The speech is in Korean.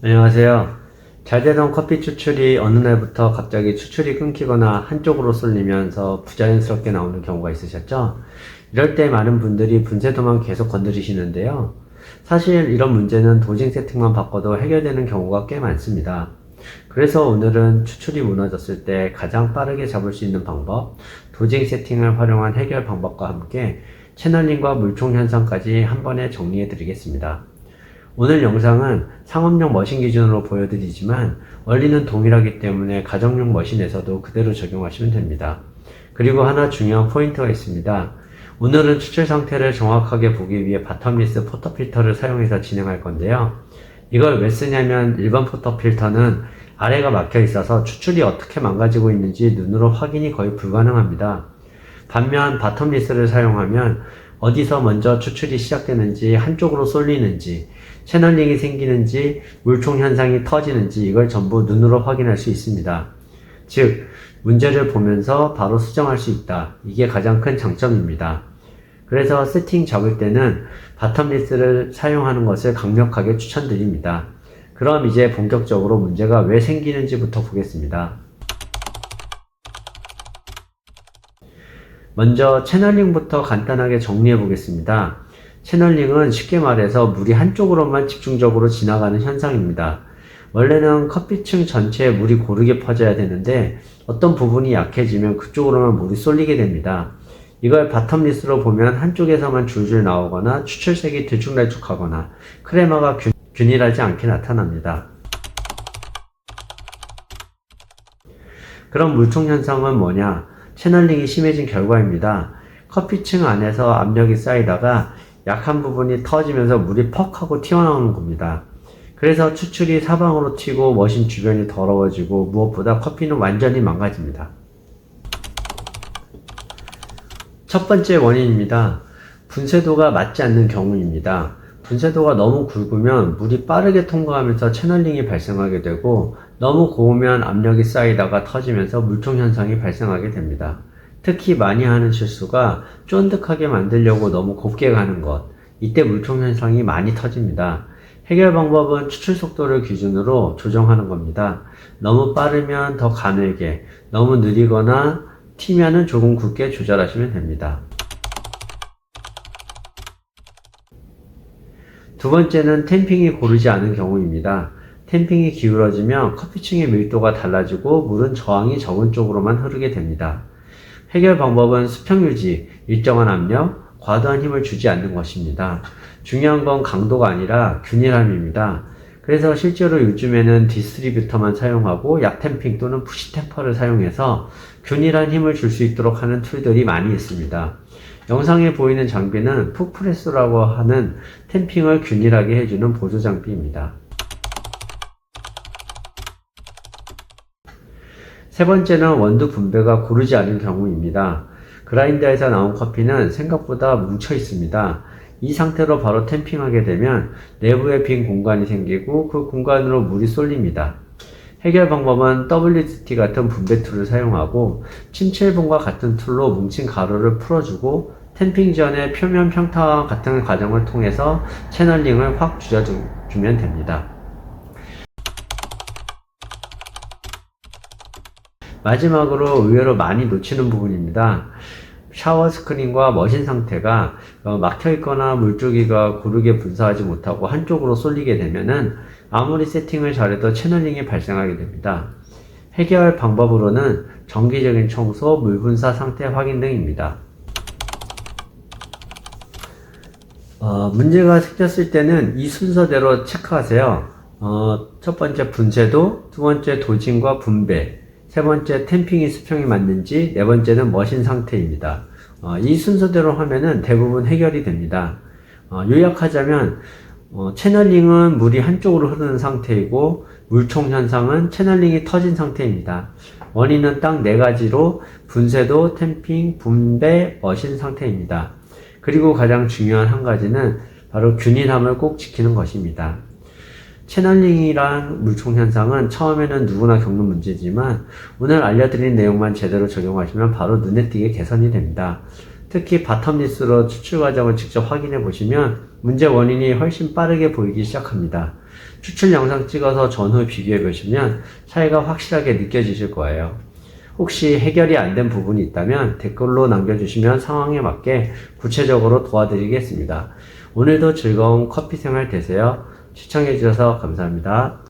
안녕하세요. 잘 되던 커피 추출이 어느 날부터 갑자기 추출이 끊기거나 한쪽으로 쏠리면서 부자연스럽게 나오는 경우가 있으셨죠? 이럴 때 많은 분들이 분쇄도만 계속 건드리시는데요. 사실 이런 문제는 도징 세팅만 바꿔도 해결되는 경우가 꽤 많습니다. 그래서 오늘은 추출이 무너졌을 때 가장 빠르게 잡을 수 있는 방법, 도징 세팅을 활용한 해결 방법과 함께 채널링과 물총 현상까지 한 번에 정리해 드리겠습니다. 오늘 영상은 상업용 머신 기준으로 보여드리지만 원리는 동일하기 때문에 가정용 머신에서도 그대로 적용하시면 됩니다. 그리고 하나 중요한 포인트가 있습니다. 오늘은 추출 상태를 정확하게 보기 위해 바텀리스 포터 필터를 사용해서 진행할 건데요. 이걸 왜 쓰냐면 일반 포터 필터는 아래가 막혀 있어서 추출이 어떻게 망가지고 있는지 눈으로 확인이 거의 불가능합니다. 반면 바텀리스를 사용하면 어디서 먼저 추출이 시작되는지, 한쪽으로 쏠리는지, 채널링이 생기는지, 물총 현상이 터지는지 이걸 전부 눈으로 확인할 수 있습니다. 즉, 문제를 보면서 바로 수정할 수 있다. 이게 가장 큰 장점입니다. 그래서 세팅 잡을 때는 바텀리스를 사용하는 것을 강력하게 추천드립니다. 그럼 이제 본격적으로 문제가 왜 생기는지부터 보겠습니다. 먼저 채널링부터 간단하게 정리해 보겠습니다. 채널링은 쉽게 말해서 물이 한쪽으로만 집중적으로 지나가는 현상입니다. 원래는 커피층 전체에 물이 고르게 퍼져야 되는데 어떤 부분이 약해지면 그쪽으로만 물이 쏠리게 됩니다. 이걸 바텀리스로 보면 한쪽에서만 줄줄 나오거나 추출색이 들쭉날쭉하거나 크레마가 균일하지 않게 나타납니다. 그럼 물총 현상은 뭐냐? 채널링이 심해진 결과입니다. 커피층 안에서 압력이 쌓이다가 약한 부분이 터지면서 물이 퍽 하고 튀어나오는 겁니다. 그래서 추출이 사방으로 튀고 머신 주변이 더러워지고 무엇보다 커피는 완전히 망가집니다. 첫 번째 원인입니다. 분쇄도가 맞지 않는 경우입니다. 분쇄도가 너무 굵으면 물이 빠르게 통과하면서 채널링이 발생하게 되고 너무 고우면 압력이 쌓이다가 터지면서 물총 현상이 발생하게 됩니다. 특히 많이 하는 실수가 쫀득하게 만들려고 너무 곱게 가는 것, 이때 물총 현상이 많이 터집니다. 해결 방법은 추출 속도를 기준으로 조정하는 겁니다. 너무 빠르면 더 가늘게, 너무 느리거나 튀면은 조금 굵게 조절하시면 됩니다. 두 번째는 탬핑이 고르지 않은 경우입니다. 탬핑이 기울어지면 커피층의 밀도가 달라지고 물은 저항이 적은 쪽으로만 흐르게 됩니다. 해결 방법은 수평 유지, 일정한 압력, 과도한 힘을 주지 않는 것입니다. 중요한 건 강도가 아니라 균일함입니다. 그래서 실제로 요즘에는 디스트리뷰터만 사용하고 약탬핑 또는 푸시템퍼를 사용해서 균일한 힘을 줄 수 있도록 하는 툴들이 많이 있습니다. 영상에 보이는 장비는 푹프레스라고 하는 탬핑을 균일하게 해주는 보조 장비입니다. 세 번째는 원두 분배가 고르지 않은 경우입니다. 그라인더에서 나온 커피는 생각보다 뭉쳐 있습니다. 이 상태로 바로 탬핑하게 되면 내부에 빈 공간이 생기고 그 공간으로 물이 쏠립니다. 해결 방법은 WDT 같은 분배 툴을 사용하고 침체분과 같은 툴로 뭉친 가루를 풀어주고 탬핑 전에 표면 평타와 같은 과정을 통해서 채널링을 확 줄여주면 됩니다. 마지막으로 의외로 많이 놓치는 부분입니다. 샤워 스크린과 머신 상태가 막혀 있거나 물줄기가 고르게 분사하지 못하고 한쪽으로 쏠리게 되면은 아무리 세팅을 잘해도 채널링이 발생하게 됩니다. 해결 방법으로는 정기적인 청소, 물 분사 상태 확인 등입니다. 문제가 생겼을 때는 이 순서대로 체크하세요. 첫 번째 분쇄도, 두 번째 도징과 분배, 세 번째 탬핑이 수평이 맞는지, 네 번째는 머신 상태입니다. 이 순서대로 하면은 대부분 해결이 됩니다. 요약하자면 채널링은 물이 한쪽으로 흐르는 상태이고 물총 현상은 채널링이 터진 상태입니다. 원인은 딱 네 가지로 분쇄도, 탬핑, 분배, 머신 상태입니다. 그리고 가장 중요한 한 가지는 바로 균일함을 꼭 지키는 것입니다. 채널링이란 물총 현상은 처음에는 누구나 겪는 문제지만 오늘 알려드린 내용만 제대로 적용하시면 바로 눈에 띄게 개선이 됩니다. 특히 바텀 리스로 추출 과정을 직접 확인해 보시면 문제 원인이 훨씬 빠르게 보이기 시작합니다. 추출 영상 찍어서 전후 비교해 보시면 차이가 확실하게 느껴지실 거예요. 혹시 해결이 안 된 부분이 있다면 댓글로 남겨주시면 상황에 맞게 구체적으로 도와드리겠습니다. 오늘도 즐거운 커피 생활 되세요. 시청해주셔서 감사합니다.